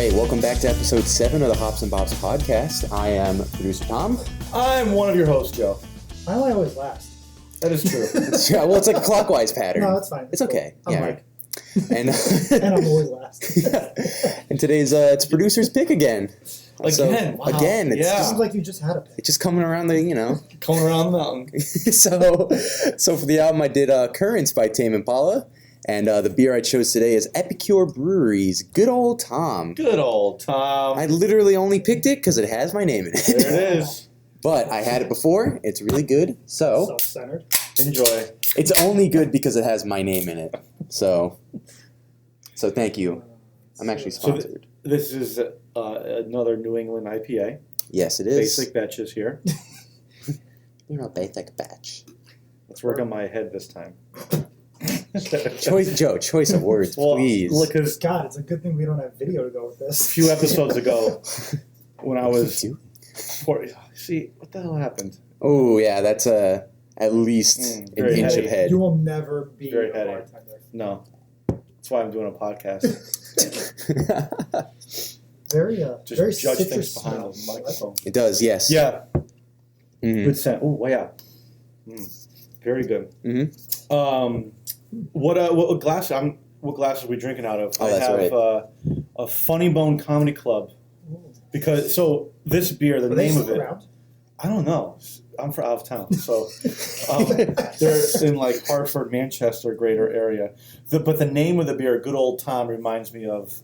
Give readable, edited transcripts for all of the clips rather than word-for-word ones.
right, welcome back to episode 7 of the Hops and Bops podcast. I am producer Tom. I'm one of your hosts, Joe. Why am I always last? That is true. Yeah, well, it's like a clockwise pattern. No, that's fine. It's okay. I'm yeah, Mike. And, And I'm always last. and today's it's producer's pick again. Again? Wow. Again, it's It Yeah. seems like you just had a pick. it's just coming around the, Coming around the mountain. so for the album I did 𝘾𝙪𝙧𝙧𝙧 by Tame Impala, and the beer I chose today is Epicure Brewery's Good Ole Tom. Good old Tom. I literally only picked it because it has my name in it. There it is. But I had it before. It's really good. So Self-centered. Enjoy. it's only good because it has my name in it. So thank you. I'm actually sponsored. This is another New England IPA. Yes, it is. Basic batches here. You're a basic batch. Let's work on my head this time. Choice of words, Well, please. look, because God, it's a good thing we don't have video to go with a this. few episodes ago, when I was... You? See, what the hell happened? Oh, yeah, that's at least an very inch heady. of head. You will never be Very a heady. bartender. No. That's why I'm doing a podcast. Very, Just very judge citrus things behind smell. the microphone. It does, yes. Yeah. Mhm. Good scent. Oh, yeah. Very good. Mhm. What glass? What glass are we drinking out of? Oh, I that's have right. A Funny Bone Comedy Club Ooh. because this beer, the Are they name of still it, around? I don't know. I'm from out of town, so they're in like Hartford, Manchester, greater area. But the name of the beer, Good Ole Tom, reminds me of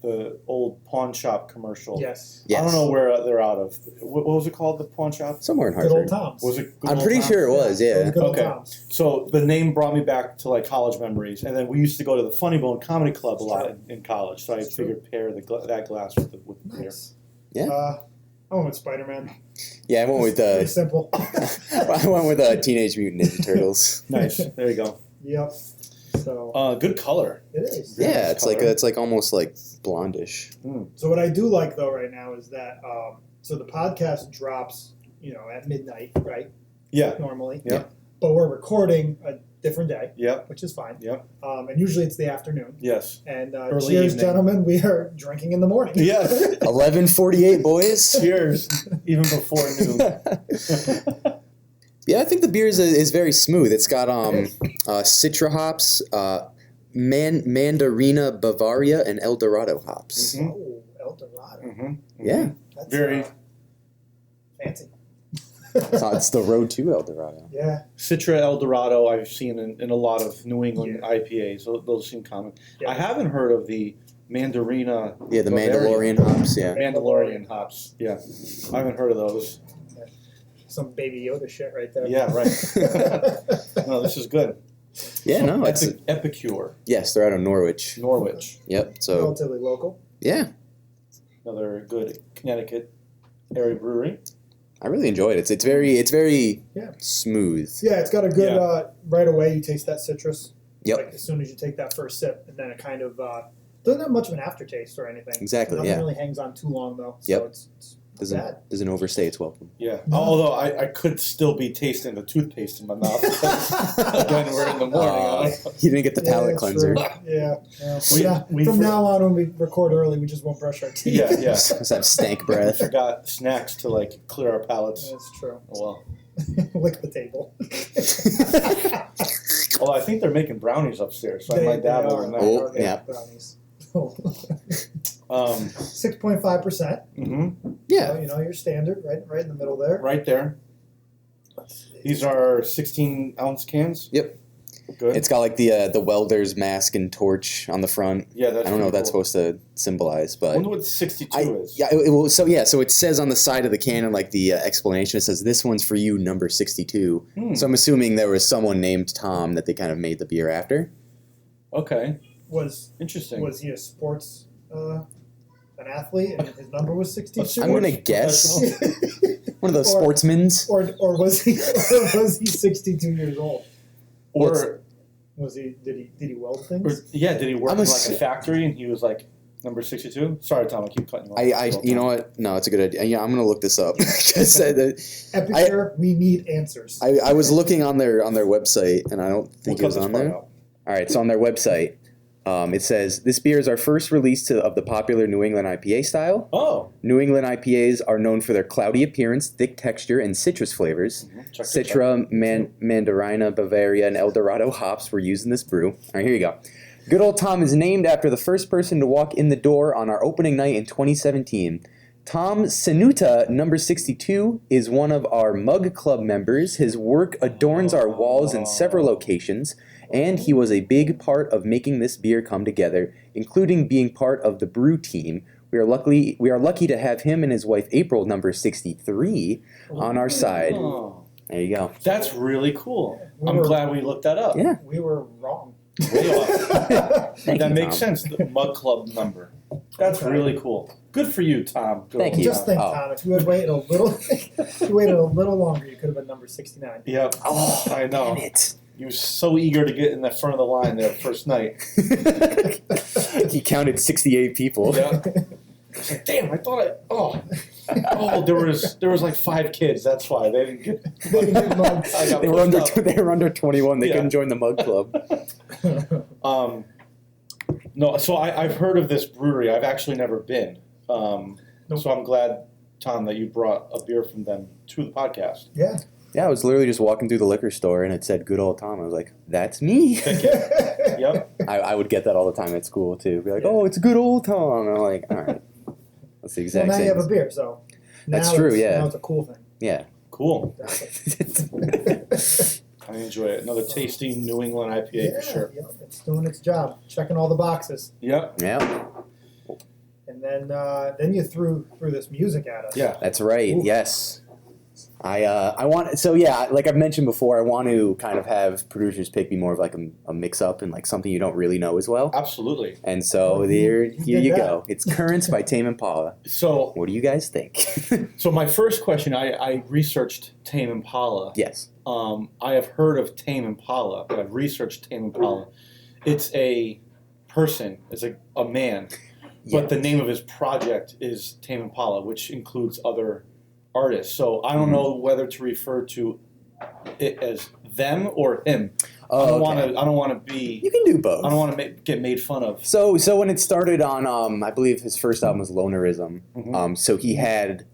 the old pawn shop commercial. Yes. Yes. I don't know where they're out of. What was it called? The pawn shop? Somewhere in Good Hartford. old Tom's. Was it? Good I'm Ole pretty Tom? sure it was, yeah. Good old Okay. Tom's. So the name brought me back to like college memories, and then we used to go to the Funny Bone Comedy Club a lot in college. So I It's true. figured pair that glass with the beer. Nice. Yeah. I went with Spider-Man. Yeah, I went with Pretty simple. I went with Teenage Mutant Ninja Turtles. Nice. There you go. Yep. So Good color. it is. Very Yeah, nice color. it's like almost like blondish. So what I do like though right now is that so the podcast drops, at midnight, right? Yeah. Normally. Yeah. But we're recording a different day, Yep. which is fine. Yep. And usually it's the afternoon. Yes. And Early cheers, evening. gentlemen. We are drinking in the morning. Yes. 11:48, boys. Cheers. Even before noon. Yeah, I think the beer is very smooth. It's got Citra hops, Mandarina Bavaria, and El Dorado hops. Mhm. Oh, El Dorado. Mm-hmm. Yeah, That's Very fancy. it's the road to El Dorado. Yeah. Citra El Dorado I've seen in a lot of New England IPAs. Those seem common. Yeah. I haven't heard of the Mandarina. Yeah, the Bavarian. Mandalorian hops. Yeah, Mandalorian hops. Yeah. I haven't heard of those. Some Baby Yoda shit right there. Yeah, right. No, this is good. yeah. No, it's Epicure, yes, they're out of Norwich. Norwich. Yep. So Relatively local. yeah, Another good Connecticut area brewery. I really enjoyed it. It's very Yeah. smooth. Yeah, it's got a good, Yeah. right away you taste that citrus. Yep. Like as soon as you take that first sip, and then it kind of, doesn't have much of an aftertaste or anything. Exactly, Nothing yeah. really hangs on too long though. So Yep. it's not bad. Doesn't overstay its welcome. Yeah. No. Although I could still be tasting the toothpaste in my mouth. Again, we're in the morning. You didn't get the palate Yeah, cleanser. true. Yeah. We From now on, when we record early, we just won't brush our teeth. Yeah, yeah. Just have stank I breath. forgot snacks to like clear our palates. That's true. Oh, well. Lick the table. Although I think they're making brownies upstairs, so I They might dabble are. in Oh, that. They are good yeah. brownies. 6.5%. Yeah. So, your standard, right in the middle there. Right there. These are 16-ounce cans. Yep. Good. It's got like the welder's mask and torch on the front. Yeah, that's I don't know what pretty that's cool. supposed to symbolize, I but wonder what 62 is. yeah, so it says on the side of the can in like the explanation, it says this one's for you, number 62. So I'm assuming there was someone named Tom that they kind of made the beer after. Okay. Was Interesting. he a sports an athlete and his number was 62? I'm gonna guess one of those Or- sportsmen's. or was he 62 years old? Or, Did he weld things? did he work I'm in like assu- a factory and he was like number 62? Sorry, Tom, I keep cutting you off. You know what? No, it's a good idea. Yeah, I'm gonna look this up. Epicure, we need answers. I was looking on their website and I don't think We'll it was cut on this part there. out. All right, so on their website, It says, this beer is our first release of the popular New England IPA style. Oh. New England IPAs are known for their cloudy appearance, thick texture, and citrus flavors. Citra, Mandarina, Bavaria, and El Dorado hops were used in this brew. All right, here you go. Good Ole Tom is named after the first person to walk in the door on our opening night in 2017. Tom 𝙂𝙤𝙢𝙧, number 62, is one of our Mug Club members. His work adorns our walls in several locations, and he was a big part of making this beer come together, including being part of the brew team. We are lucky to have him and his wife April, number 63, on our side. There you go. That's really cool. I'm glad we looked that up. Yeah. We were wrong. Way off. That makes Tom. sense. The Mug Club number. That's really cool. Good for you, Tom. Thank you. Just think, Tom, if you had waited a little, longer, you could have been number 69. Yep. Oh, I know. damn it. You were so eager to get in the front of the line there first night. He counted 68 people. Yeah. I was like, damn, I thought there was like 5 kids. That's why they didn't get. They were under 21. They couldn't join the Mug Club. No, so I've heard of this brewery. I've actually never been. So I'm glad, Tom, that you brought a beer from them to the podcast. Yeah. Yeah, I was literally just walking through the liquor store and it said Good Ole Tom. I was like, that's me. Thank you. Yep. I would get that all the time at school too. Be like, oh, it's Good Ole Tom. And I'm like, all right. That's the exact Well, now same. you have a beer, so That's true, yeah. Now it's a cool thing. Yeah. Cool. I enjoy it. Another tasty New England IPA for sure. Yeah, it's doing its job, checking all the boxes. Yep. Yeah. And then you threw this music at us. Yeah. That's right. Ooh. Yes. I want, so yeah, like I've mentioned before, I want to kind of have producers pick me more of like a mix up and like something you don't really know as well. Absolutely. And so here you go. It's Ecicurrents by Tame Impala. So What do you guys think? So my first question, I researched Tame Impala. Yes. I have heard of Tame Impala, but I've researched Tame Impala. It's a person, it's a man, but the name of his project is Tame Impala, which includes other artists. So I don't know whether to refer to it as them or him. Oh, I don't want to be. You can do both. I don't want to get made fun of. So when it started on, I believe his first album was Lonerism. Mm-hmm. So he had,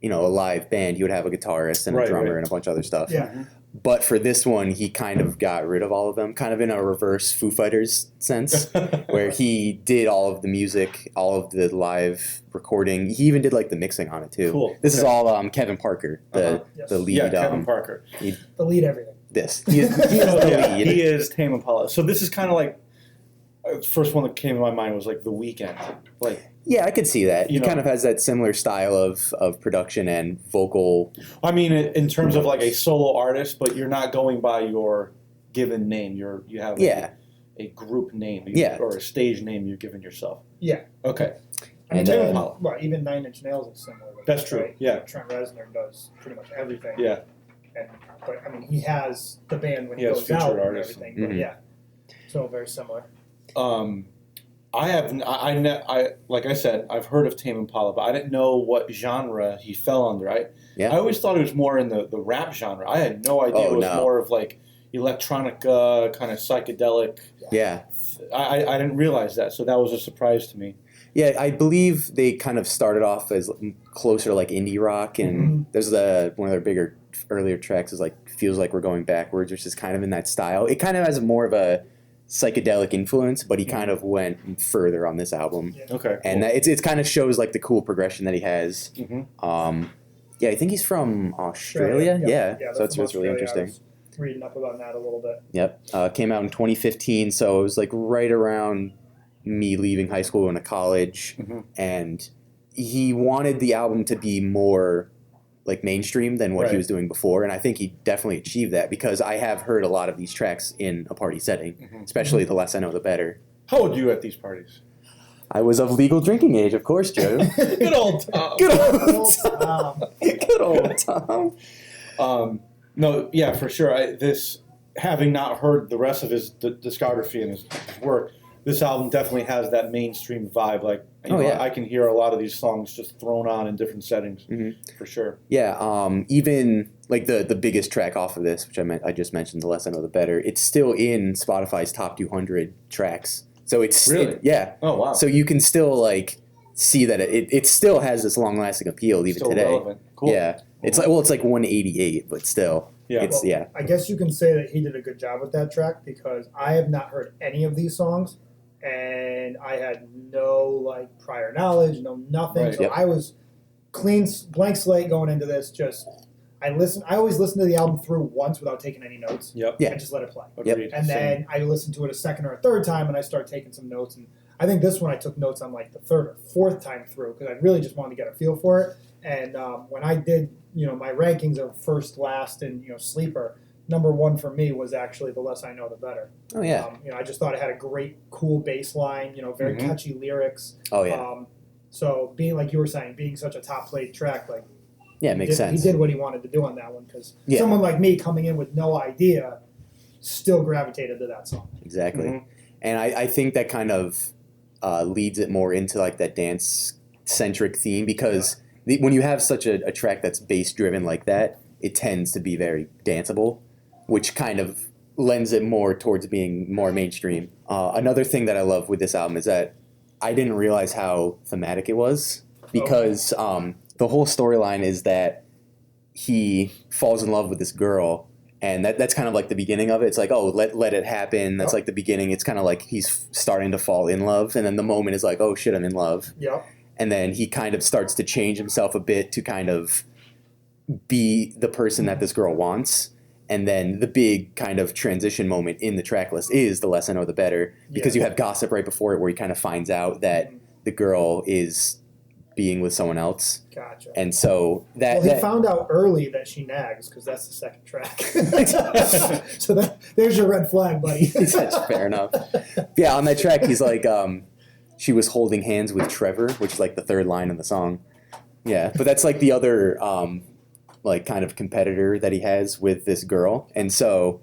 a live band. He would have a guitarist and a drummer and a bunch of other stuff. Yeah. Mm-hmm. But for this one, he kind of got rid of all of them, kind of in a reverse Foo Fighters sense, where he did all of the music, all of the live recording. He even did like the mixing on it too. Cool. This is all Kevin Parker, the lead. Yeah, Kevin Parker. The lead everything. He is the lead. He is Tame Impala. So this is kind of like first one that came to my mind was like The Weeknd. Like, yeah, I could see that. He know. kind of has that similar style of production and vocal. I mean, in terms of like a solo artist, but you're not going by your given name. You have a group name, or a stage name you've given yourself. Yeah. Okay. I mean, And, well, even Nine Inch Nails is similar. That's true. Right? Yeah. Trent Reznor does pretty much everything. Yeah. But I mean, he has the band when he He has goes featured out and artists. everything. Mhm. But yeah, so very similar. I like I said, I've heard of Tame Impala, but I didn't know what genre he fell under. I always thought it was more in the rap genre. I had no idea it was more of like electronica, kind of psychedelic. Yeah. I didn't realize that, so that was a surprise to me. Yeah, I believe they kind of started off as closer to like indie rock, and there's one of their bigger earlier tracks is like Feels Like We're Going Backwards, which is kind of in that style. It kind of has more of a psychedelic influence, but he kind of went further on this album. Yeah. Okay, cool. And it kind of shows like the cool progression that he has. I think he's from Australia. Yeah. So it's really interesting. I was reading up about that a little bit. Yep. Came out in 2015, so it was like right around me leaving high school and to college, and he wanted the album to be more like mainstream than what he was doing before, and I think he definitely achieved that because I have heard a lot of these tracks in a party setting, especially The Less I Know the Better. How old were you at these parties? I was of legal drinking age, of course, Joe. Good old Tom. Good old Tom. Good old Tom. No, yeah, for sure. Having not heard the rest of his discography and his work, this album definitely has that mainstream vibe. Like, I can hear a lot of these songs just thrown on in different settings, for sure. Yeah, even like the biggest track off of this, which I just mentioned, The Less I Know the Better, it's still in Spotify's top 200 tracks. So it's Really? yeah. Oh wow. So you can still like see that it still has this long lasting appeal even Still today. relevant. Cool. Yeah, it's like it's like 188, but still, Yeah. it's Well, I guess you can say that he did a good job with that track because I have not heard any of these songs, and I had no like prior knowledge, no nothing. Right. So I was clean, blank slate going into this. I always listen to the album through once without taking any notes. Yep. Yeah. I just let it play. Agreed. And then I listened to it a second or a third time, and I start taking some notes. And I think this one I took notes on like the third or fourth time through because I really just wanted to get a feel for it. And when I did, my rankings of first, last, and sleeper, number one for me was actually The Less I Know, the Better. Oh yeah. I just thought it had a great, cool bass line. Very catchy lyrics. Oh yeah. So being like you were saying, being such a top played track, like. Yeah, it makes sense. He did what he wanted to do on that one because someone like me coming in with no idea still gravitated to that song. Exactly. Mhm. And I think that kind of leads it more into like that dance centric theme because when you have such a track that's bass driven like that, it tends to be very danceable, which kind of lends it more towards being more mainstream. Another thing that I love with this album is that I didn't realize how thematic it was because the whole storyline is that he falls in love with this girl, and that's kind of like the beginning of it. It's like, oh, let it happen. That's like the beginning. It's kind of like he's starting to fall in love, and then the moment is like, oh shit, I'm in love. Yep. And then he kind of starts to change himself a bit to kind of be the person that this girl wants. And then the big kind of transition moment in the track list is The Less I Know, the Better, because you have gossip right before it where he kind of finds out that the girl is being with someone else. Gotcha. And so he found out early that she nags because that's the second track. So there's your red flag, buddy. That's fair enough. Yeah, on that track, he's like, she was holding hands with Trevor, which is like the third line in the song. Yeah, but that's like the other like kind of competitor that he has with this girl. And so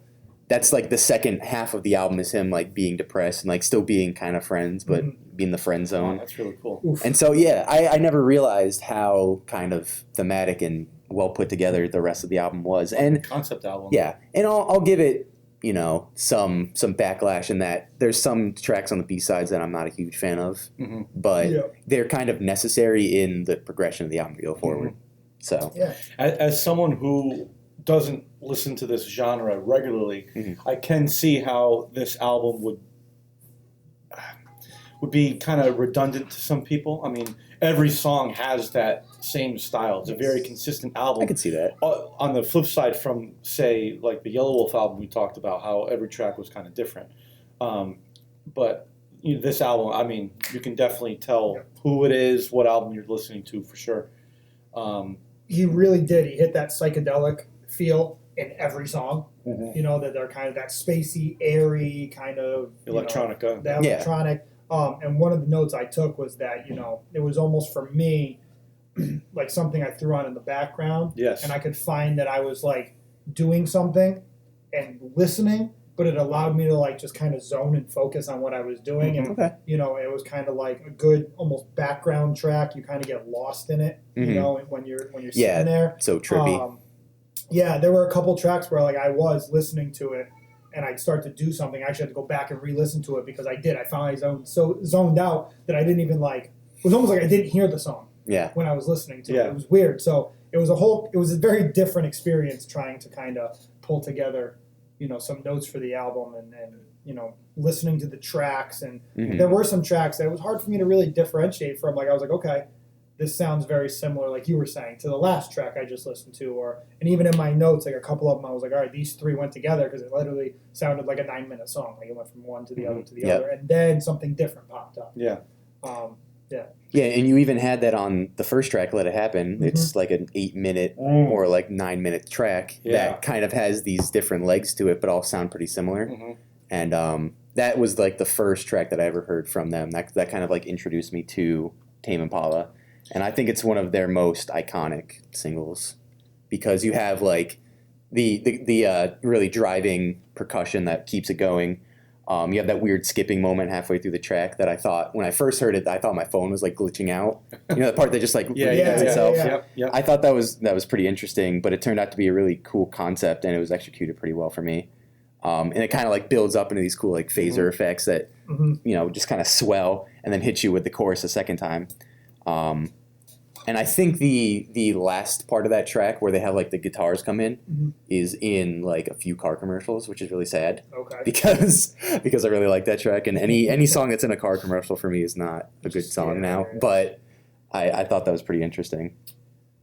that's like the second half of the album is him like being depressed and like still being kind of friends, but being the friend zone. Oh, that's really cool. Oof. And so, yeah, I never realized how kind of thematic and well put together the rest of the album was. And Concept album. yeah, and I'll give it, some backlash in that there's some tracks on the B-sides that I'm not a huge fan of, but they're kind of necessary in the progression of the album to go forward. So, As someone who doesn't listen to this genre regularly, I can see how this album would be kind of redundant to some people. I mean, every song has that same style. It's a very consistent album. I could see that. On the flip side from, say, like the Yellow Wolf album, we talked about how every track was kind of different. But this album, I mean, you can definitely tell who it is, what album you're listening to for sure. He really did. He hit that psychedelic feel in every song. That they're kind of that spacey, airy kind of Electronica. The electronic. And one of the notes I took was that it was almost for me like something I threw on in the background. Yes. And I could find that I was like doing something and listening, but it allowed me to like just kind of zone and focus on what I was doing. And it was kind of like a good almost background track. You kind of get lost in it, when you're sitting there. So trippy. There were a couple tracks where like I was listening to it and I'd start to do something. I actually had to go back and re-listen to it because I finally zoned out that I didn't even like. It was almost like I didn't hear the song. When I was listening to it. It was weird. So it was a very different experience trying to kind of pull together, some notes for the album and listening to the tracks. And there were some tracks that it was hard for me to really differentiate from. Like I was like, okay, this sounds very similar, like you were saying, to the last track I just listened to. And even in my notes, like a couple of them, I was like, all right, these three went together because it literally sounded like a 9-minute song. Like it went from one to the other to the other. And then something different popped up. Yeah. Yeah, and you even had that on the first track, Let It Happen. It's like an 8-minute or like 9-minute track that kind of has these different legs to it, but all sound pretty similar. And that was like the first track that I ever heard from them. That kind of like introduced me to Tame Impala. And I think it's one of their most iconic singles because you have like the really driving percussion that keeps it going. You have that weird skipping moment halfway through the track that I thought, when I first heard it, I thought my phone was like glitching out. The part that just like repeats itself. Yep. I thought that was pretty interesting, but it turned out to be a really cool concept and it was executed pretty well for me. And it kind of like builds up into these cool like phaser effects that just kind of swell and then hit you with the chorus a second time. And I think the last part of that track where they have like the guitars come in is in like a few car commercials, which is really sad. Okay. Because I really like that track, and any song that's in a car commercial for me is not a good song now. Yeah. But I thought that was pretty interesting,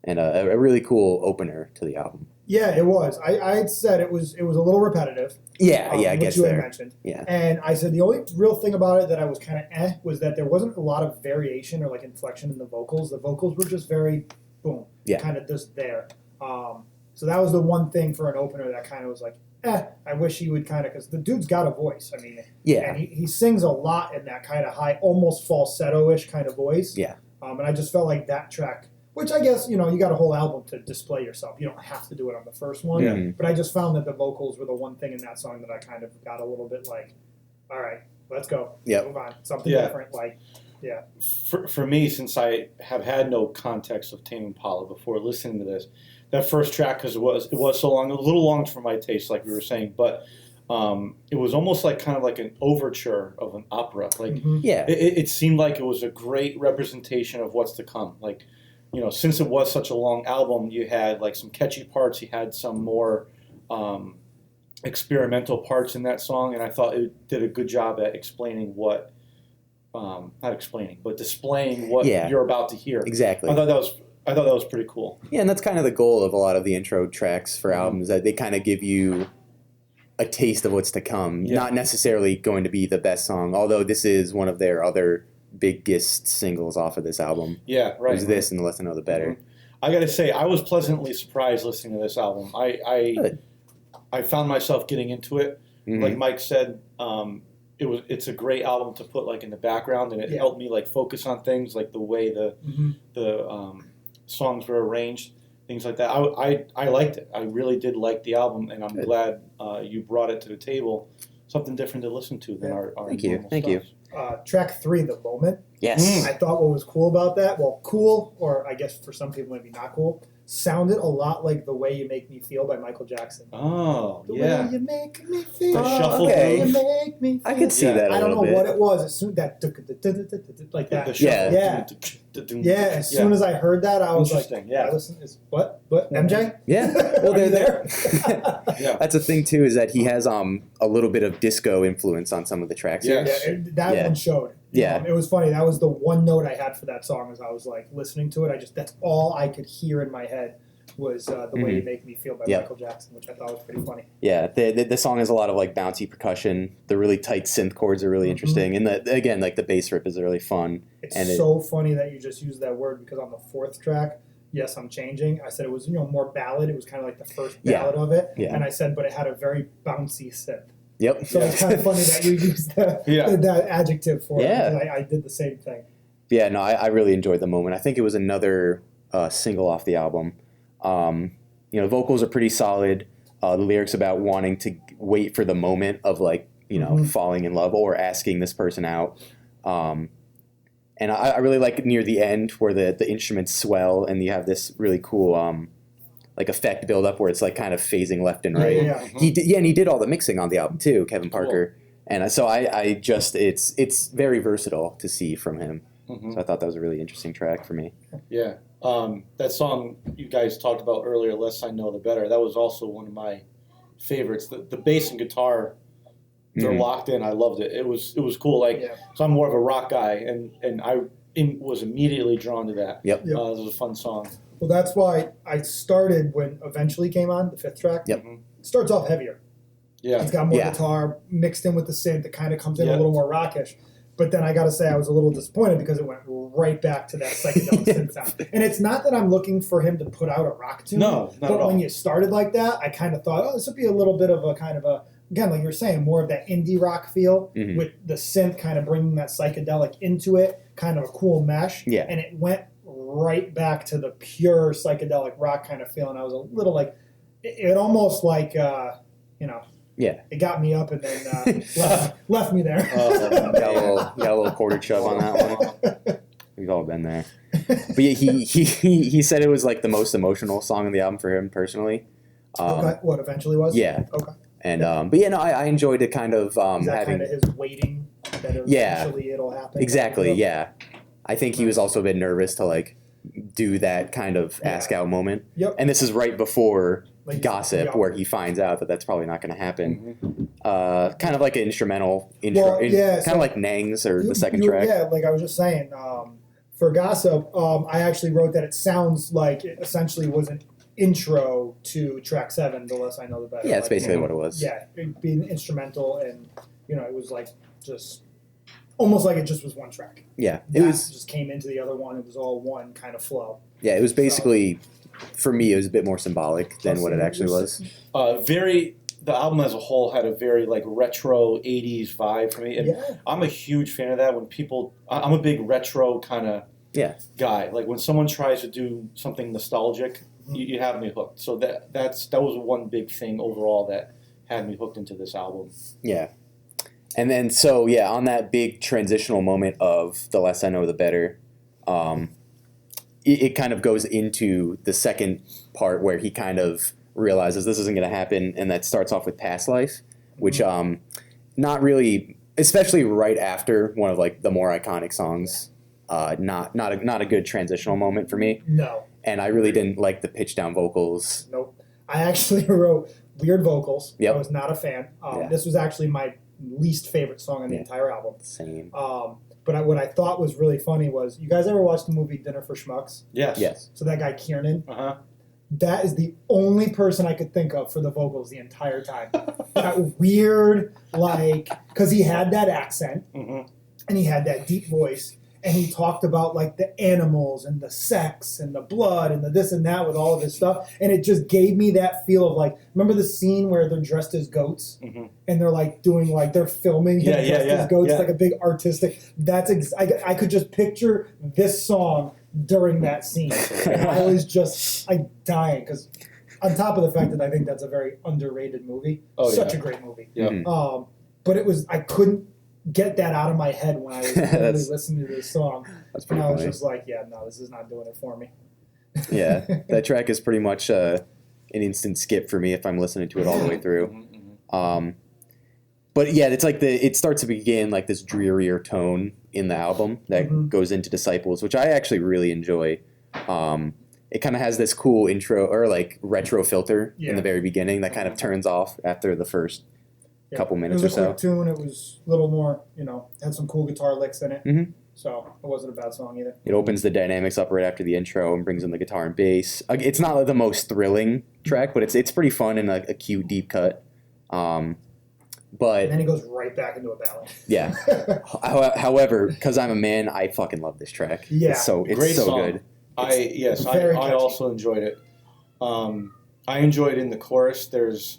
and a really cool opener to the album. Yeah, it was. I had said it was a little repetitive. Yeah, I which guess you had there. mentioned. Yeah. And I said the only real thing about it that I was kind of was that there wasn't a lot of variation or like inflection in the vocals. The vocals were just very boom, kind of just there. So that was the one thing for an opener that kind of was like, I wish he would kind of, because the dude's got a voice. I mean, and he sings a lot in that kind of high, almost falsetto-ish kind of voice. Yeah. And I just felt like that track, which I guess, you got a whole album to display yourself. You don't have to do it on the first one. Yeah. But I just found that the vocals were the one thing in that song that I kind of got a little bit like, all right, let's go. Yep. Move on. Something different. Like, For me, since I have had no context of Tame Impala before listening to this, that first track, because it was so long, a little long for my taste, like we were saying, but it was almost like kind of like an overture of an opera. Like, it seemed like it was a great representation of what's to come. Like, since it was such a long album, you had like some catchy parts, you had some more experimental parts in that song, and I thought it did a good job at explaining what, not explaining, but displaying what you're about to hear. Exactly. I thought that was pretty cool. Yeah, and that's kind of the goal of a lot of the intro tracks for albums, that they kind of give you a taste of what's to come. Yeah. Not necessarily going to be the best song, although this is one of their other biggest singles off of this album. Yeah, right. It was this and The Less I Know, the Better. I got to say, I was pleasantly surprised listening to this album. I found myself getting into it. Like Mike said, it's a great album to put like in the background, and it helped me like focus on things like the way the songs were arranged, things like that. I liked it. I really did like the album, and I'm glad you brought it to the table. Something different to listen to than our Thank you. normal Thank stuff. you. track 3, The Moment. Yes. I thought what was cool about that, well, cool, or I guess for some people maybe not cool, sounded a lot like The Way You Make Me Feel by Michael Jackson. Oh, The yeah. way you make me feel. The shuffle okay. The way you make me feel. I could see that a I don't little know bit. what it was. As soon that like that. The shuffle. Yeah. As soon as I heard that, I was like, Interesting, yeah. Listen, what? MJ? Yeah. Well, Are you they're there? Yeah. That's the thing too, is that he has a little bit of disco influence on some of the tracks. Yeah. That one showed. Yeah. It was funny. That was the one note I had for that song as I was like listening to it. That's all I could hear in my head was The Way You Make Me Feel by Michael Jackson, which I thought was pretty funny. Yeah, the song has a lot of like bouncy percussion. The really tight synth chords are really interesting, and again, like the bass riff is really fun. It's so funny that you just used that word, because on the 4th track, Yes, I'm Changing, I said it was more ballad. It was kind of like the first ballad of it, and I said, but it had a very bouncy synth. Yep. So it's kind of funny that you used that adjective for it. Because I did the same thing. Yeah, no, I really enjoyed The Moment. I think it was another single off the album. Vocals are pretty solid. The lyrics about wanting to wait for the moment of like, falling in love or asking this person out. And I really like near the end where the instruments swell and you have this really cool like effect build up where it's like kind of phasing left and right. Yeah. And he did all the mixing on the album too, Kevin Parker. And so I just it's very versatile to see from him. So I thought that was a really interesting track for me. Yeah. That song you guys talked about earlier, "The Less I Know, the Better," that was also one of my favorites. The bass and guitar, they're locked in. I loved it. It was cool. So I'm more of a rock guy, and I was immediately drawn to that. Yep. It was a fun song. Well, that's why I started when Eventually came on, the 5th track. Yep. It starts off heavier. Yeah. It's got more guitar mixed in with the synth. It kind of comes in a little more rockish. But then I got to say I was a little disappointed because it went right back to that psychedelic synth sound. And it's not that I'm looking for him to put out a rock tune. No, not at all. But when you started like that, I kind of thought, this would be a little bit of a kind of a, again, like you were saying, more of that indie rock feel with the synth kind of bringing that psychedelic into it, kind of a cool mesh. Yeah. And it went right back to the pure psychedelic rock kind of feel. And I was a little like, it almost like, Yeah. it got me up and then left me there. Got a little quarter chub on that one. We've all been there. But yeah, he said it was like the most emotional song on the album for him personally. Okay. What Eventually was? Yeah. Okay. And but yeah, no, I enjoyed it kind of Is that having kind of his waiting that eventually it'll happen? exactly Yep. yeah. I think he was also a bit nervous to like do that kind of ask out moment. Yep. And this is right before Like, Gossip, yeah. where he finds out that that's probably not going to happen. Mm-hmm. Kind of like an instrumental intro, Well, yeah, kind so of like Nang's or the second track. Yeah, like I was just saying, for Gossip, I actually wrote that it sounds like it essentially was an intro to track 7, The Less I Know the Better. Yeah, that's like, basically what it was. Yeah, it being instrumental, and it was like just almost like it just was one track. Yeah, it That was just came into the other one. It was all one kind of flow. Yeah, it was basically for me. It was a bit more symbolic than what it actually was. The album as a whole had a very like retro '80s vibe for me. And I'm a huge fan of that. When people, I'm a big retro kind of guy. Like when someone tries to do something nostalgic, you have me hooked. So that was one big thing overall that had me hooked into this album. Yeah. And then, so, yeah, on that big transitional moment of The Less I Know, the Better, it kind of goes into the second part where he kind of realizes this isn't going to happen, and that starts off with Past Life, which not really, especially right after one of, like, the more iconic songs, not a good transitional moment for me. No. And I really didn't like the pitch-down vocals. Nope. I actually wrote weird vocals. Yep. I was not a fan. This was actually my least favorite song on the entire album. Same. But what I thought was really funny was, you guys ever watched the movie Dinner for Schmucks? Yes. So that guy Kiernan, Uh-huh. that is the only person I could think of for the vocals the entire time. That weird, like, because he had that accent, and he had that deep voice, and he talked about like the animals and the sex and the blood and the this and that with all of his stuff, and it just gave me that feel of like, remember the scene where they're dressed as goats and they're like doing like they're filming him dressed as goats, like a big artistic. I could just picture this song during that scene. And I was just dying because on top of the fact that I think that's a very underrated movie, such a great movie. Yeah. But it was I couldn't get that out of my head when I was really listening to this song. That's pretty and I was funny. just like, yeah, no, this is not doing it for me. Yeah, that track is pretty much an instant skip for me if I'm listening to it all the way through. But yeah, it's like it starts to begin like this drearier tone in the album that goes into Disciples, which I actually really enjoy. It kind of has this cool intro or like retro filter in the very beginning that kind of turns off after the first couple minutes or so. It was a quick tune. It was a little more, had some cool guitar licks in it. So it wasn't a bad song either. It opens the dynamics up right after the intro and brings in the guitar and bass. It's not like the most thrilling track, but it's pretty fun and a cute deep cut. But and then he goes right back into a ballad. Yeah. However, because I'm a man, I fucking love this track. Yeah. It's so Great song. good. I also enjoyed it. I enjoyed in the chorus. There's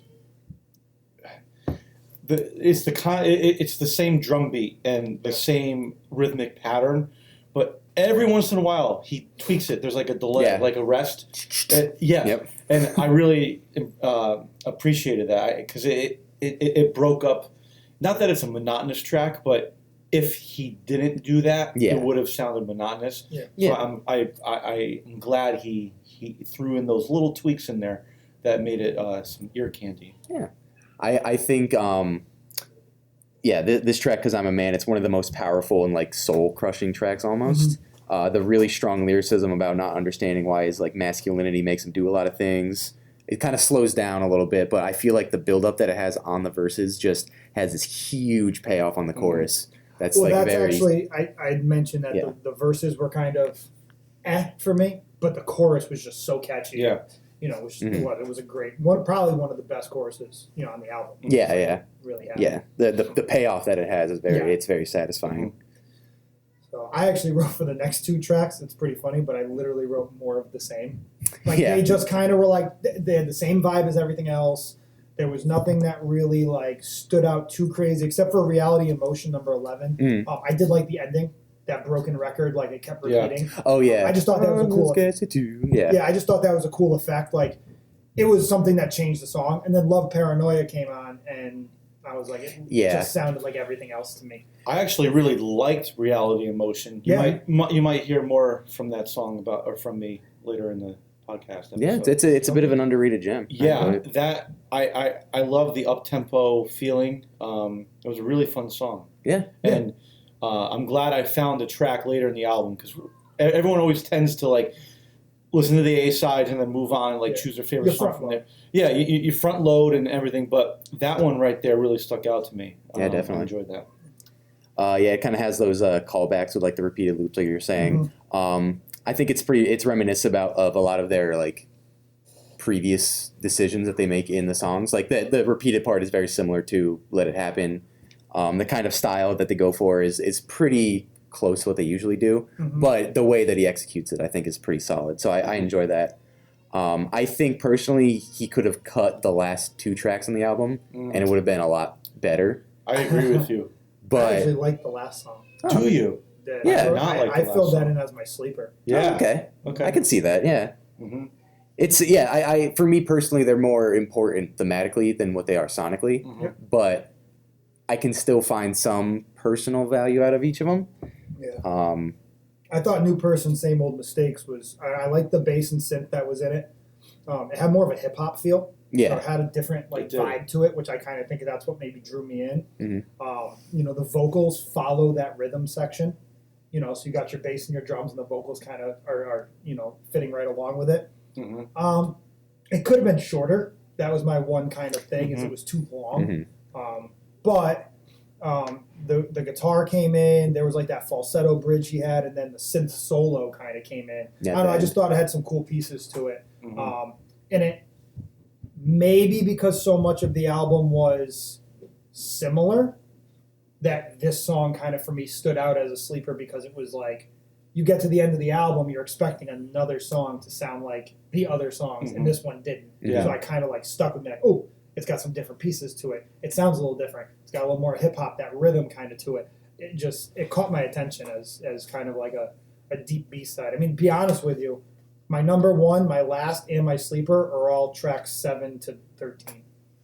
it's the same drum beat and the same rhythmic pattern, but every once in a while he tweaks it. There's like a delay, like a rest. And I really appreciated that because it broke up. Not that it's a monotonous track, but if he didn't do that, it would have sounded monotonous. So I'm glad he threw in those little tweaks in there that made it some ear candy. Yeah. I think, this track, Because I'm a Man, it's one of the most powerful and like soul-crushing tracks almost. The really strong lyricism about not understanding why his like masculinity makes him do a lot of things. It kind of slows down a little bit, but I feel like the build-up that it has on the verses just has this huge payoff on the chorus. That's actually, I mentioned that the verses were kind of for me, but the chorus was just so catchy. Yeah. It was a great one, probably one of the best choruses, on the album. Really happy. Yeah. The payoff that it has is it's very satisfying. So I actually wrote for the next two tracks. It's pretty funny, but I literally wrote more of the same. They just kind of were like they had the same vibe as everything else. There was nothing that really like stood out too crazy, except for Reality Emotion number 11. I did like the ending. That broken record, like it kept repeating. Oh yeah. I just thought that was a cool. I just thought that was a cool effect. Like, it was something that changed the song. And then Love Paranoia came on, and I was like, it just sounded like everything else to me. I actually really liked Reality Emotion. You might hear more from that song from me later in the podcast episode. Yeah, it's a bit of an underrated gem. Yeah, that I love the up tempo feeling. It was a really fun song. Yeah, and I'm glad I found a track later in the album because everyone always tends to like listen to the A sides and then move on and like choose their favorite song from there. Yeah, you front load and everything, but that one right there really stuck out to me. Yeah, definitely I enjoyed that. Yeah, it kind of has those callbacks with like the repeated loops, like you're saying. I think it's reminiscent of a lot of their like previous decisions that they make in the songs. Like the repeated part is very similar to Let It Happen. The kind of style that they go for is pretty close to what they usually do, but the way that he executes it, I think, is pretty solid. So I enjoy that. I think personally he could have cut the last 2 tracks on the album, and it would have been a lot better. I agree with you. But I actually like the last song. Do you? Yeah, I filled that in as my sleeper. Yeah. Okay. I can see that. Yeah. Mm-hmm. It's I for me personally, they're more important thematically than what they are sonically, but I can still find some personal value out of each of them. Yeah. I thought New Person, Same Old Mistakes was. I liked the bass and synth that was in it. It had more of a hip hop feel. Yeah. It had a different vibe to it, which I kind of think that's what maybe drew me in. The vocals follow that rhythm section. So you got your bass and your drums, and the vocals kind of are fitting right along with it. It could have been shorter. That was my one kind of thing, is it was too long. But the guitar came in. There was like that falsetto bridge he had, and then the synth solo kind of came in. Yeah, I don't know. I just thought it had some cool pieces to it. And it maybe because so much of the album was similar, that this song kind of for me stood out as a sleeper, because it was like you get to the end of the album, you're expecting another song to sound like the other songs, and this one didn't. So I kind of like stuck with me, like, oh, it's got some different pieces to it. It sounds a little different. It's got a little more hip hop, that rhythm kind of to it. It caught my attention as kind of like a deep B-side. I mean, be honest with you, my number 1, my last, and my sleeper are all tracks 7 to 13.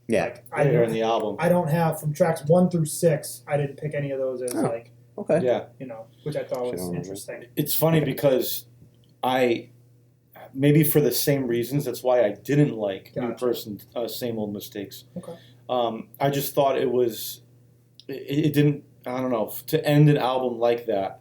Yeah, like, later in the album. I don't have from tracks 1 through 6. I didn't pick any of those as okay. Yeah, which I thought was interesting. It's funny because maybe for the same reasons, that's why I didn't like New Person, Same Old Mistakes. Okay. I just thought it didn't. I don't know, to end an album like that.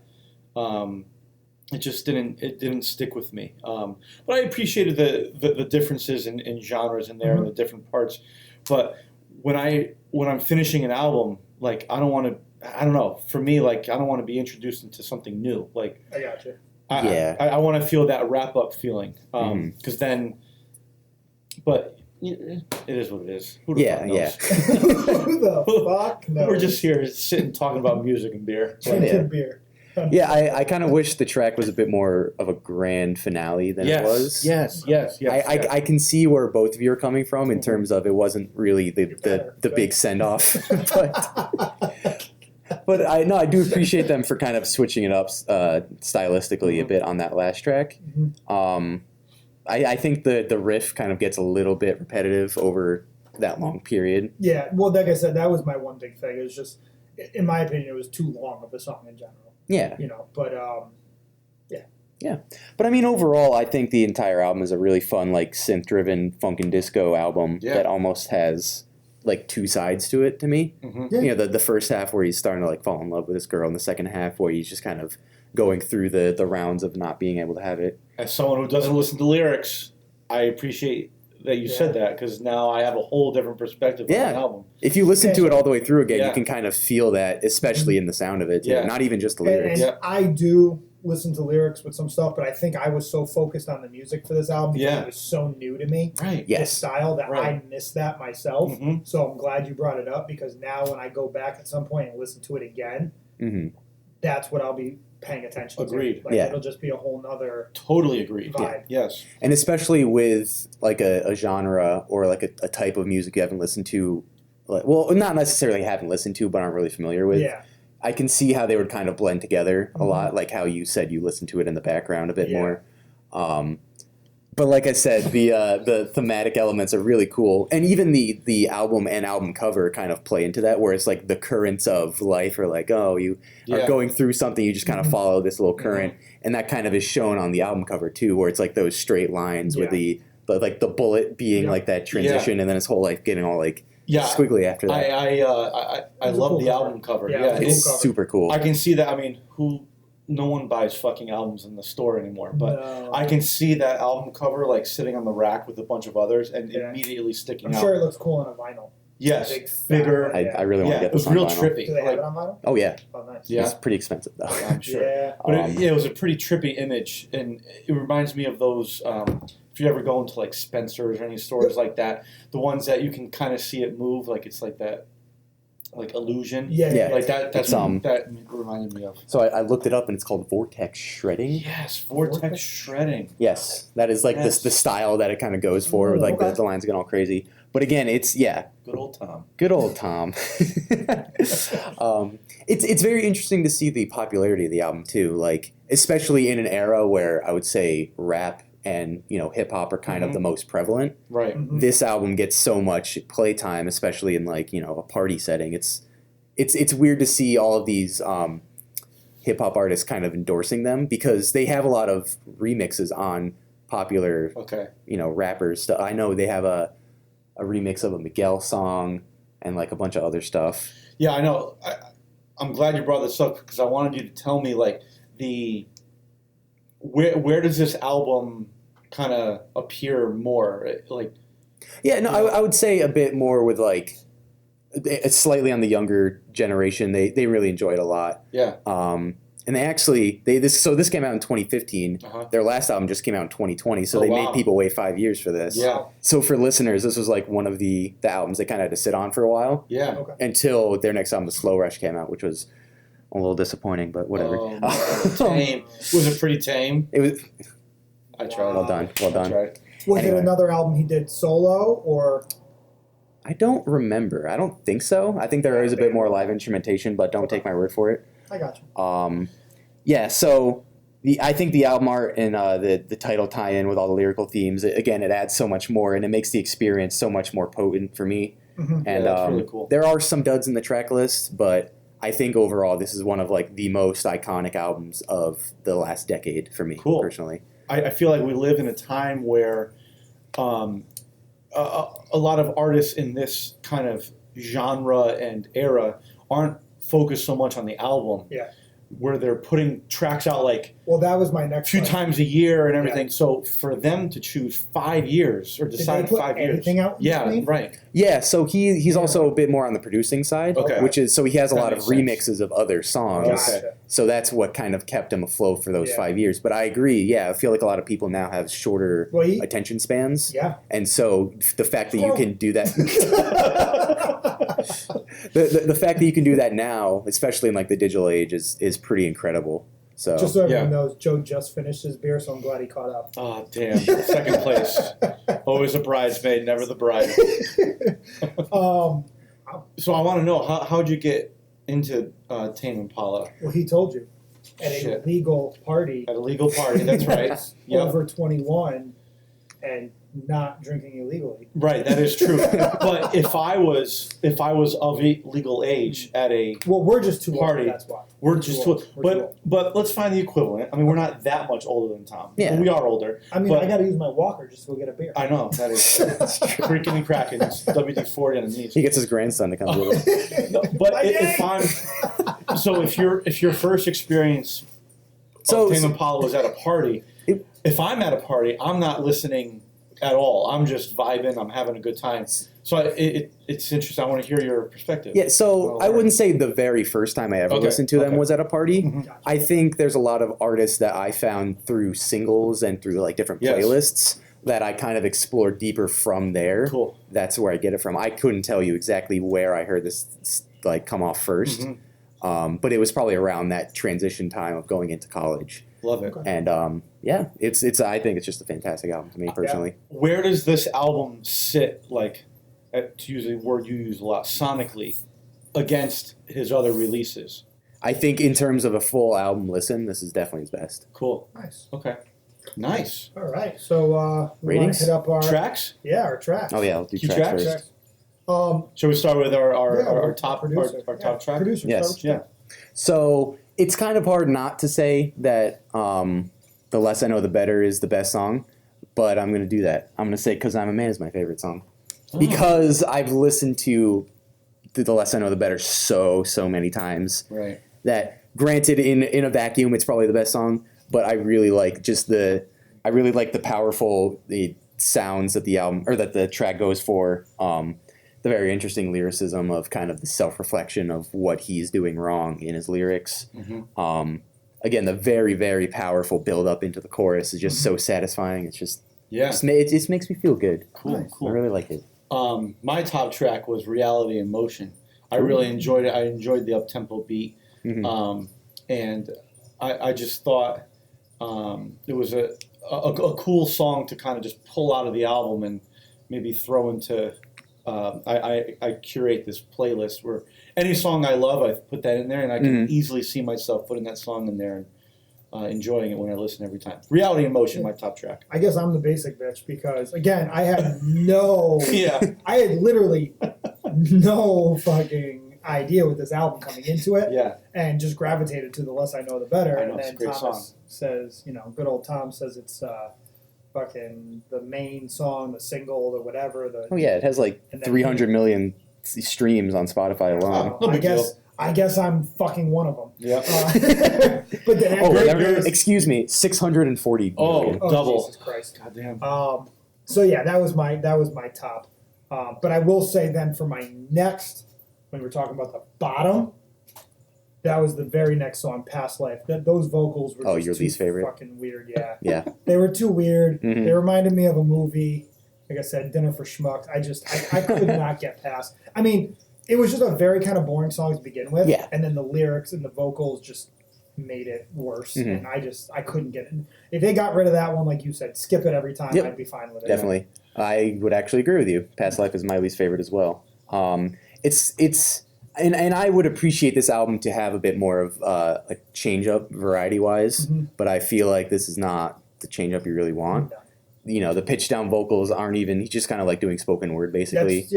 It just didn't stick with me. But I appreciated the differences in genres in there and the different parts. But when I'm finishing an album, like I don't know. For me, like I don't want to be introduced into something new. Like I got you. I want to feel that wrap up feeling. Because then, but it is what it is. Who the fuck knows? Who the fuck knows? We're just here sitting talking about music and beer. Drinking beer. Yeah, I kind of wish the track was a bit more of a grand finale than it was. Yes. I can see where both of you are coming from in terms of it wasn't really the big send off, but I do appreciate them for kind of switching it up stylistically a bit on that last track. I think the riff kind of gets a little bit repetitive over that long period. Yeah, well, like I said, that was my one big thing. It was just, in my opinion, it was too long of a song in general. Yeah. But yeah. But I mean, overall, I think the entire album is a really fun, like synth-driven funk and disco album that almost has like 2 sides to it to me. The first half where he's starting to like fall in love with this girl, and the second half where he's just kind of going through the rounds of not being able to have it. As someone who doesn't listen to lyrics, I appreciate that you said that, because now I have a whole different perspective on the album. If you listen to it all the way through again, you can kind of feel that, especially in the sound of it. Not even just the lyrics. And I do listen to lyrics with some stuff, but I think I was so focused on the music for this album because it was so new to me. This style that I missed that myself. So I'm glad you brought it up, because now when I go back at some point and listen to it again, that's what I'll be paying attention Agreed. to. Like, it'll just be a whole nother totally agreed vibe. Yes. And especially with like a genre or like a type of music you haven't listened to, well, not necessarily haven't listened to, but aren't really familiar with. I can see how they would kind of blend together a lot, like how you said you listened to it in the background a bit more. But like I said, the thematic elements are really cool, and even the album and album cover kind of play into that, where it's like the currents of life, or like, oh, you are going through something, you just kind of follow this little current, and that kind of is shown on the album cover too, where it's like those straight lines with the like the bullet being like that transition, and then his whole life getting all like squiggly after that. I love the album cover. Yeah, it's super cool. I can see that. I mean, no one buys fucking albums in the store anymore, but I can see that album cover like sitting on the rack with a bunch of others and immediately sticking out. I'm sure it looks cool on a vinyl. Yes, bigger. I really want to get this on vinyl. It was real trippy. Do they have it on vinyl? Oh yeah. Oh nice. Yeah, it's pretty expensive though. I'm sure. Yeah. But it was a pretty trippy image, and it reminds me of those. If you ever go into like Spencer's or any stores like that, the ones that you can kind of see it move, like it's like that. Like illusion, like that. That's that reminded me of. So I looked it up, and it's called vortex shredding. Yes, vortex shredding. Yes, that is like the style that it kind of goes for. Like the lines get all crazy. But again, it's Good old Tom. Good old Tom. It's very interesting to see the popularity of the album too. Like especially in an era where I would say rap and hip hop are kind of the most prevalent. Right. This album gets so much playtime, especially in like a party setting. It's weird to see all of these hip hop artists kind of endorsing them, because they have a lot of remixes on popular rappers. So I know they have a remix of a Miguel song and like a bunch of other stuff. Yeah, I know. I'm glad you brought this up, because I wanted you to tell me like where does this album kind of appear more? Like, I would say a bit more with like it's slightly on the younger generation. They really enjoy it a lot. Yeah. And they actually this came out in 2015. Their last album just came out in 2020. So they made people wait 5 years for this. Yeah. So for listeners, this was like one of the albums they kind of had to sit on for a while. Yeah. Okay. Until their next album, The Slow Rush, came out, which was a little disappointing, but whatever. Tame. Was it pretty tame? It was. I tried. Well done. Was it another album he did solo, or? I don't remember. I don't think so. I think there is a bit more live instrumentation, but don't take my word for it. I got you. So I think the album art and the title tie-in with all the lyrical themes, it adds so much more, and it makes the experience so much more potent for me. Mm-hmm. And that's really cool. There are some duds in the track list, but I think overall this is one of like the most iconic albums of the last decade for me personally. I feel like we live in a time where a lot of artists in this kind of genre and era aren't focused so much on the album. Yeah. Where they're putting tracks out like that was my next few times a year and everything. Yeah. So for them to choose 5 years or decide 5 years, anything out? Right. Yeah, so he's also a bit more on the producing side, which is so he has a lot of remixes of other songs. Gotcha. So that's what kind of kept him afloat for those 5 years. But I agree. Yeah, I feel like a lot of people now have shorter attention spans. Yeah, and so the fact that you can do that. The fact that you can do that now, especially in like the digital age, is pretty incredible. So just so everyone knows, Joe just finished his beer, so I'm glad he caught up. Oh damn! Second place, always a bridesmaid, never the bride. So I want to know how'd you get into Tame Impala? Well, he told you at a legal party. At a legal party, that's right. Over 21 and not drinking illegally. Right, that is true. But if I was of legal age at a we're just too party, old, that's why. We're just too old. But let's find the equivalent. I mean, we're not that much older than Tom. Yeah, we are older. I mean, I got to use my walker just to go get a beer. I know that is freaking and cracking. It's WD-40 on his knees. He gets his grandson to come with him. No, but if your first experience of Tame Impala was at a party, if I'm at a party, I'm not listening at all. I'm just vibing. I'm having a good time. So it's interesting. I want to hear your perspective. Yeah, so I wouldn't say the very first time I ever listened to them was at a party. Mm-hmm. I think there's a lot of artists that I found through singles and through like different playlists that I kind of explored deeper from there. Cool. That's where I get it from. I couldn't tell you exactly where I heard this like come off first, but it was probably around that transition time of going into college. Love it. And it's I think it's just a fantastic album to me personally. Where does this album sit, like, to use a word you use a lot, sonically, against his other releases? I think in terms of a full album listen, this is definitely his best. Cool. Nice. Okay. Nice. All right. So we want Ratings? to hit up our Tracks? Yeah, our tracks. Oh yeah, I'll do Key tracks tracks? first. Shall we start with our top producer. our top track? Producer. Yes. Start with So it's kind of hard not to say that The Less I Know the Better is the best song, but I'm going to do that. I'm going to say Cause I'm a Man is my favorite song. Because I've listened to The Less I Know the Better so many times. Right. That granted in a vacuum it's probably the best song, but I really like the powerful the sounds that the album or that the track goes for. The very interesting lyricism of kind of the self-reflection of what he's doing wrong in his lyrics. Again, the very, very powerful build-up into the chorus is just so satisfying. It's just, it just makes me feel good. Cool. I really like it. My top track was Reality in Motion. I really enjoyed it. I enjoyed the up-tempo beat. And I just thought it was a cool song to kind of just pull out of the album and maybe throw into... I curate this playlist where any song I love, I put that in there, and I can easily see myself putting that song in there and enjoying it when I listen every time. Reality in Motion, my top track. I guess I'm the basic bitch because, again, I had no... I had literally no fucking idea with this album coming into it. And just gravitated to The Less I Know the Better. I know, and it's then a great Thomas song. says, Good Old Tom says it's... fucking the main song, the single, or whatever. It has like 300 million streams on Spotify alone. I guess I'm fucking one of them. But excuse me, 640 million. Double. Jesus Christ. Goddamn. So yeah, that was my top. But I will say then for my next, when we're talking about the bottom, that was the very next song, Past Life. Those vocals were just your least favorite? Fucking weird, Yeah. They were too weird. They reminded me of a movie. Like I said, Dinner for Schmucks. I could not get past. I mean, it was just a very kind of boring song to begin with. Yeah. And then the lyrics and the vocals just made it worse. And I couldn't get it. If they got rid of that one, like you said, skip it every time, I'd be fine with it. Definitely. I would actually agree with you. Past Life is my least favorite as well. And I would appreciate this album to have a bit more of a change-up variety-wise, but I feel like this is not the change-up you really want. No. The pitch-down vocals aren't even... He's just kind of like doing spoken word, basically.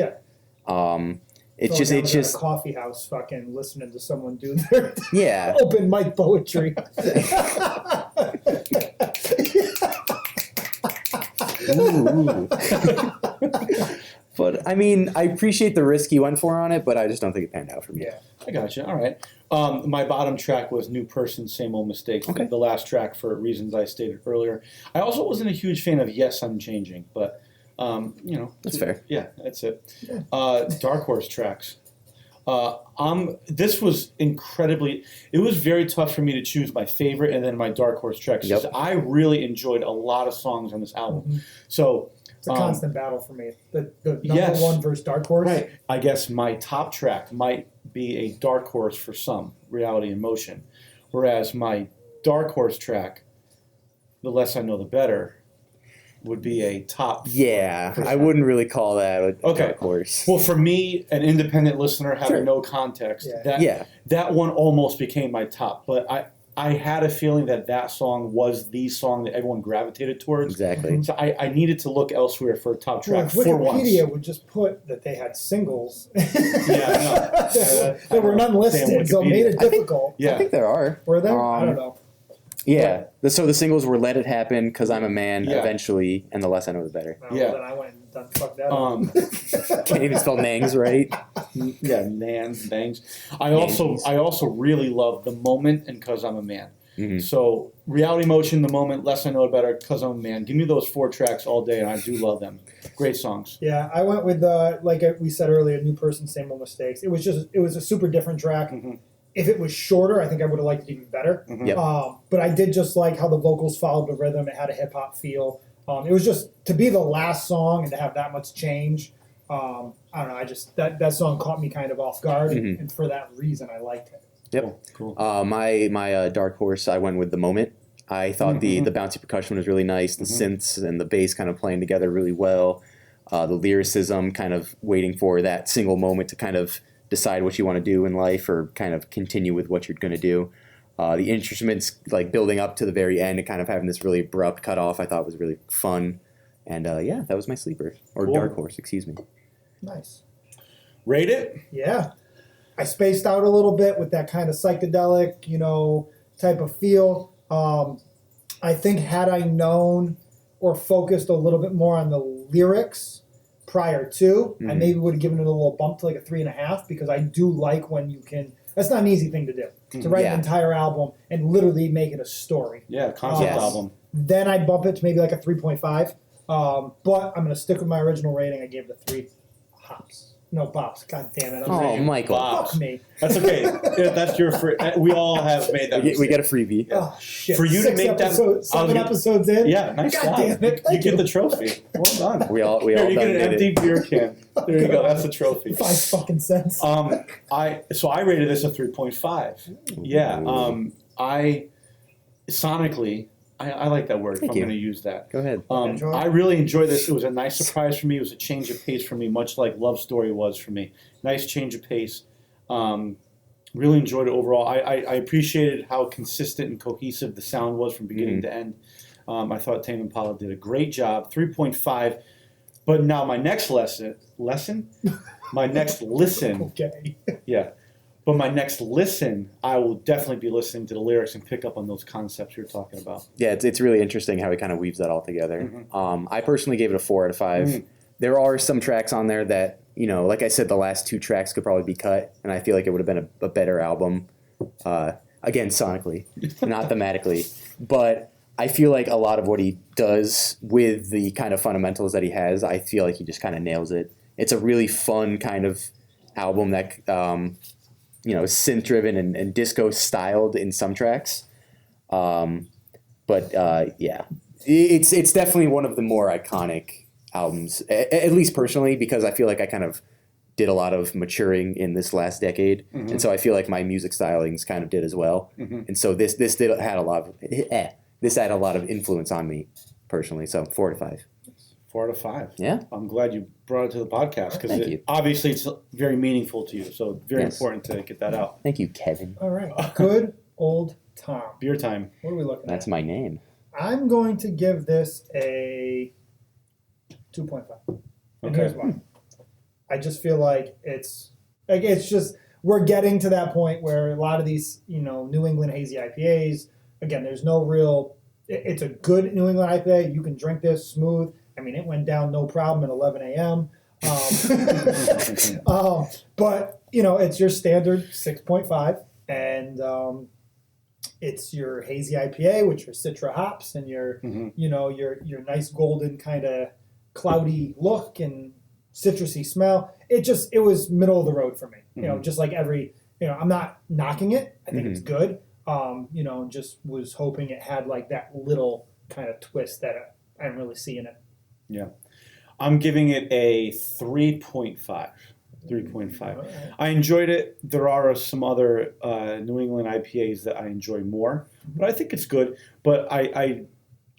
It's just a coffee house, fucking listening to someone do their open mic poetry. Ooh. But, I mean, I appreciate the risk he went for on it, but I just don't think it panned out for me. Yeah, I got you. All right. My bottom track was New Person, Same Old Mistakes. Okay. The last track for reasons I stated earlier. I also wasn't a huge fan of Yes, I'm Changing, but, That's fair. Yeah, that's it. Dark Horse tracks. This was incredibly... It was very tough for me to choose my favorite and then my Dark Horse tracks. Yep. I really enjoyed a lot of songs on this album. So... It's a constant battle for me. The number one versus Dark Horse. Right. I guess my top track might be a Dark Horse for some, Reality in Motion. Whereas my Dark Horse track, The Less I Know the Better, would be a top. Yeah, I wouldn't really call that a Dark Horse. Well, for me, an independent listener having no context, that one almost became my top. But I had a feeling that song was the song that everyone gravitated towards. Exactly. So I needed to look elsewhere for a top track for once. Wikipedia would just put that they had singles. There were none listed, so it made it difficult. I think there are. Were there? I don't know. Yeah. So the singles were Let It Happen, Cause I'm a Man, Eventually, and The Less I Know the Better. Well, then I went and done fucked that up. Can't even spell Nangs right. Yeah, Nans, Bangs. I also really love The Moment and Cause I'm a Man. So Reality Motion, The Moment, Less I Know It Better, Cause I'm a Man. Give me those 4 tracks all day, and I do love them. Great songs. Yeah, I went with like we said earlier, New Person, Same Old Mistakes. It was a super different track. If it was shorter, I think I would have liked it even better. But I did just like how the vocals followed the rhythm. It had a hip hop feel. It was just to be the last song and to have that much change. I don't know. I just that song caught me kind of off guard, and for that reason, I liked it. Yep. Cool. My Dark Horse, I went with The Moment. I thought the bouncy percussion was really nice. The synths and the bass kind of playing together really well. The lyricism, kind of waiting for that single moment to kind of decide what you want to do in life or kind of continue with what you're going to do. The instruments like building up to the very end and kind of having this really abrupt cutoff I thought was really fun. And yeah, that was my sleeper. Or Cool. dark horse, excuse me. Nice. Rate it? Yeah. I spaced out a little bit with that kind of psychedelic, type of feel. I think had I known or focused a little bit more on the lyrics prior to, I maybe would have given it a little bump to like a 3.5 because I do like when you can. That's not an easy thing to do. To write an entire album and literally make it a story. Yeah, concept Yes. album. Then I'd bump it to maybe like a 3.5. But I'm going to stick with my original rating. I gave it a 3 hops. No, Bops. God damn it. Oh, Michael. Fuck me. That's okay. That's your free. We all have made that. We get a freebie. Oh, shit. For you to 6 make that- episodes, 7 episodes in? Yeah, nice God job. damn it. You Thank get the trophy. Well done. We all Here, you done get an did empty it. beer can. There you go. That's the trophy. 5 fucking cents. I rated this a 3.5. Yeah. I sonically, I like that word. Thank I'm you. going to use that. Go ahead. Enjoy. I really enjoyed this. It was a nice surprise for me. It was a change of pace for me, much like Love Story was for me. Nice change of pace. Really enjoyed it overall. I appreciated how consistent and cohesive the sound was from beginning to end. I thought Tame Impala did a great job. 3.5. But now my next lesson? My next listen. Okay. Yeah. But my next listen, I will definitely be listening to the lyrics and pick up on those concepts you're talking about. Yeah, it's really interesting how he kind of weaves that all together. I personally gave it a 4 out of 5. There are some tracks on there that, like I said, the last 2 tracks could probably be cut, and I feel like it would have been a better album. Again, sonically, not thematically. But I feel like a lot of what he does with the kind of fundamentals that he has, I feel like he just kind of nails it. It's a really fun kind of album that, synth-driven and disco-styled in some tracks. But yeah, it's definitely one of the more iconic albums, at least personally, because I feel like I kind of did a lot of maturing in this last decade, and so I feel like my music stylings kind of did as well. And so this had a lot of influence on me personally. So 4 out of 5. 4 out of 5. Yeah. I'm glad you brought it to the podcast Thank because you. obviously it's very meaningful to you. So very Yes. important to get that out. Thank you, Kevin. All right. Good Old Tom. Beer time. What are we looking That's at? my name. I'm going to give this a 2.5. And Okay. here's why. I just feel like it's just we're getting to that point where a lot of these, New England hazy IPAs, again, there's no real it's a good New England IPA. You can drink this smooth. I mean, it went down no problem at 11 a.m. But, it's your standard 6.5. And it's your hazy IPA with your Citra hops and your, your nice golden kind of cloudy look and citrusy smell. It was middle of the road for me. Just like every, I'm not knocking it. I think it's good. Just was hoping it had like that little kind of twist that I didn't really see in it. Yeah. I'm giving it a 3.5. 3.5. I enjoyed it. There are some other New England IPAs that I enjoy more, but I think it's good. But I'm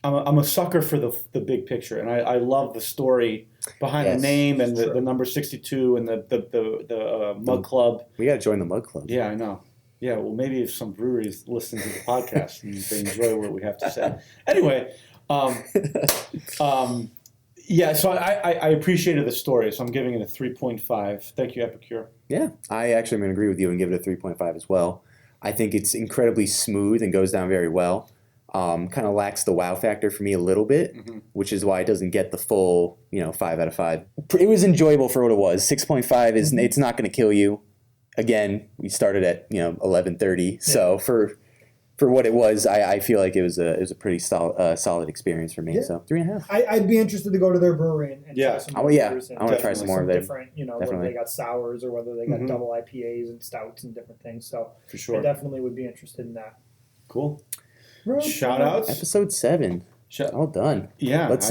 a sucker for the big picture, and I love the story behind the name and the number 62 and the Mug Club. We got to join the Mug Club. Yeah, I know. Yeah, well, maybe if some breweries listen to the podcast and they enjoy what we have to say. Anyway, yeah, so I appreciated the story, so I'm giving it a 3.5. Thank you, Epicure. Yeah, I actually am going to agree with you and give it a 3.5 as well. I think it's incredibly smooth and goes down very well. Kind of lacks the wow factor for me a little bit, which is why it doesn't get the full, 5 out of 5. It was enjoyable for what it was. 6.5 is it's not going to kill you. Again, we started at 11:30, so for what it was, I feel like it was a pretty solid experience for me. Yeah. So 3.5. I'd be interested to go to their brewery and Yeah. try some Oh yeah, beers and I want to try some more of some it. different, whether Definitely. they got sours or whether they got double IPAs and stouts and different things. So For sure. I definitely would be interested in that. Cool. Shout outs. Episode 7. All done. Yeah. Let's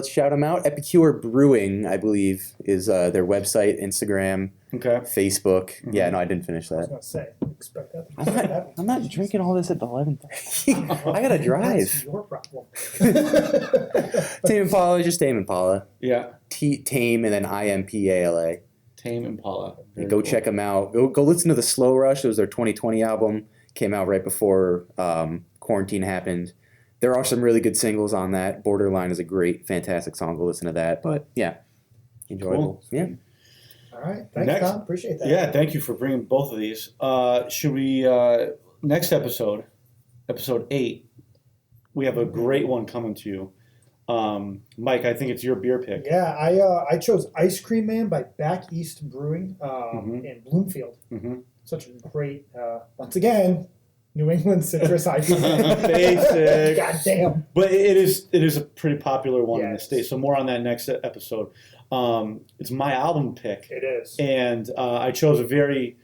shout them out. Epicure Brewing, I believe, is their website, Instagram, Okay. Facebook. Yeah, no, I didn't finish I was that. going to say, expect that to be so heavy. I'm not drinking all this at 11:30. I gotta That's drive. your problem. Tame Impala, just Tame Impala. Yeah. Tame and then IMPALA. Tame Impala. Very Go cool. check them out. Go listen to the Slow Rush. It was their 2020 album. came out right before quarantine happened. There are some really good singles on that. Borderline is a great, fantastic song. Go listen to that. But yeah, enjoyable. Cool. Yeah. All right. Thanks, Next- Tom. Appreciate that. Yeah, thank you for bringing both of these. Should we, next episode 8, we have a great one coming to you. Mike, I think it's your beer pick. Yeah, I chose Ice Cream Man by Back East Brewing in Bloomfield. Mm-hmm. Such a great, once again, New England citrus IPA. Basic. God damn. But it is a pretty popular one in the Yes. state. So more on that next episode. It's my album pick, It is. and I chose a very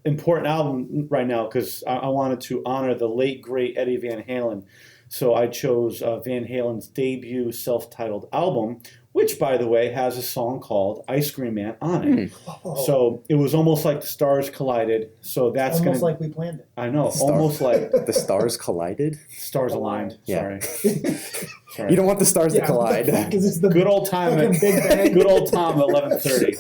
important album right now because I wanted to honor the late great Eddie Van Halen. So I chose Van Halen's debut self-titled album, which, by the way, has a song called Ice Cream Man on it. Oh, So it was almost like the stars collided. So that's almost gonna. like we planned it. I know, Star- almost like The stars collided. stars aligned. Yeah. Sorry. You don't want the stars to Yeah, collide. what the fuck is this, the Good old time at fucking Big Bang? Good old Tom at 11:30.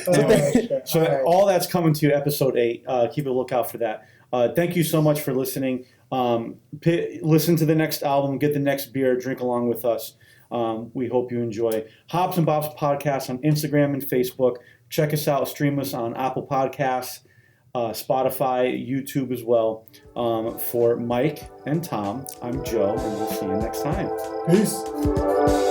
Oh, shit. So All right. all that's coming to you, episode 8. Keep a lookout for that. Thank you so much for listening. Listen to the next album, get the next beer, drink along with us. We hope you enjoy. Hops and Bops podcast on Instagram and Facebook. Check us out, stream us on Apple Podcasts, Spotify, YouTube as well. For Mike and Tom, I'm Joe, and we'll see you next time. Peace.